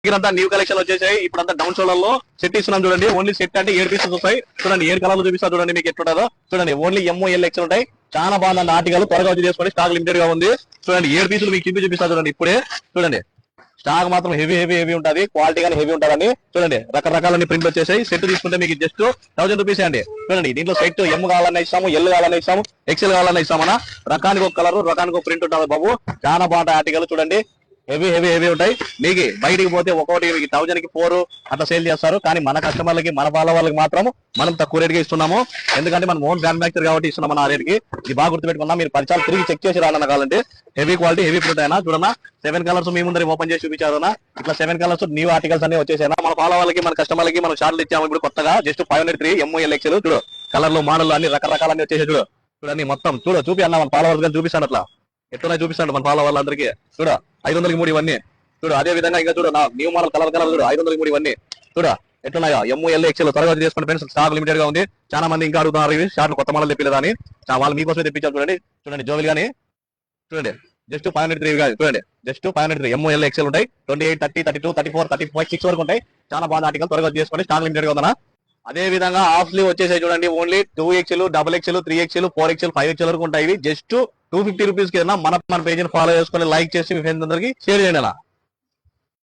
ఇదంతా new collection వచ్చేసాయి. ఇప్పుడంతా డౌన్ షోల్డర్ లో సెట్ ఇస్తున్నాం చూడండి. ఓన్లీ సెట్ అంటే 7 పీసెస్ వస్తాయి. చూడండి 7 కలర్లు చూపిస్తా చూడండి మీకు ఎట్లుంటుందో. చూడండి ఓన్లీ MOL XL ఉంటాయి. చాలా బాగుంది ఆర్టికల్. త్వరగా వచ్చి చేసుకోండి, స్టాక్ లిమిటెడ్ గా ఉంది. చూడండి 7 పీసులు మీకు చూపిస్తా చూడండి. ఇప్పుడే చూడండి స్టాక్ మాత్రం హెవీ ఉంటుంది. క్వాలిటీ కానీ హెవీ ఉంటుందండి. చూడండి రకరకాల ప్రింట్ వచ్చేసాయి. సెట్ తీసుకుంటే మీకు జస్ట్ 1000 రూపీస్ అండి. చూడండి దీంట్లో సెట్ M కావాలన్నా ఇస్తాము, L కావాలన్నా ఇస్తాము, XL కావాలన్నా ఇస్తామన్నా. రకానికి ఒక కలర్, రకానికి ఒక ప్రింట్ ఉంటుంది బాబు. చాలా బాగుంటాయి ఆర్టికల్. చూడండి హెవీ ఉంటాయి. మీకు బయటికి పోతే ఒక్కొక్కటి 1000 కి 4 అట్లా సేల్ చేస్తారు. కానీ మన కస్టమర్లకి, మన వాళ్ళకి మాత్రం మనం తక్కువ రేట్ గా ఇస్తున్నాము. ఎందుకంటే మనం ఓన్ మ్యానుఫ్యాక్చర్ కాబట్టి ఇస్తున్నాం మన ఆ రేట్ కి. ఇది బాగా గుర్తుపెట్టుకున్నా. మీరు 10 సార్లు తిరిగి చెక్ చేసి రానన్నా కావాలంటే. హెవీ క్వాలిటీ, హెవీ ప్రింట్ అయినా చూడన్నా. 7 కలర్స్ మీ ముందర ఓపెన్ చేసి చూపించారు. ఇట్లా 7 కలర్స్ న్యూ ఆర్టికల్స్ అన్ని వచ్చేసాయి. మన వాళ్ళకి, మన కస్టమర్లకి మనం షార్ట్లు ఇచ్చాము ఇప్పుడు కొత్తగా. Just 503 MOL XL. చూడు కలర్లు, మోడల్ అన్ని రకరకాలన్నీ వచ్చేసాయి. చూడండి మొత్తం చూపి అన్న మన ఫాలోవర్స్ కానీ చూపిస్తాను. అట్లా ఎట్లా చూపిస్తాడు మన ఫాలోవర్లు అందరికీ. 500కి 3 ఇవన్నీ. అదే విధంగా ఇంకా న్యూ మోడల్ కలర్ 500కి 3 ఇవన్నీ. ఎట్లున్నాయో MOL XL. త్వరగా చేసుకోండి ఫ్రెండ్స్, స్టాక్ లిమిటెడ్ గా ఉంది. చాలా మంది ఇంకా అడుగుతున్నారు ఇవి షార్ట్లు కొత్త మోడల్ తెప్పిలేదా అని. వాళ్ళు మీకోసమే తెప్పించారు. చూడండి జోవిల్ గానీ చూడండి జస్ట్ 503 కాదు. చూడండి జస్ట్ 503 MOL XL ఉంటాయి. 28, 30, 32, 34, 35, 6 వరకు ఉంటాయి. చాలా బాగుంది ఆర్టికల్. త్వరగా చేసుకోండి, స్టాక్ లిమిటెడ్ గా ఉందన్నా. అదే విధంగా హాఫ్ స్లీవ్ వచ్చేసాయి చూడండి. Only 2XL, XXL, 3XL, 4XL, 5XL వరకు ఉంటాయి. జస్ట్ 250 రూపీస్ కి మన పేజీని ఫాలో చేసుకుని లైక్ చేసి మీ ఫ్రెండ్స్ అందరికి షేర్ చేయండి అలా.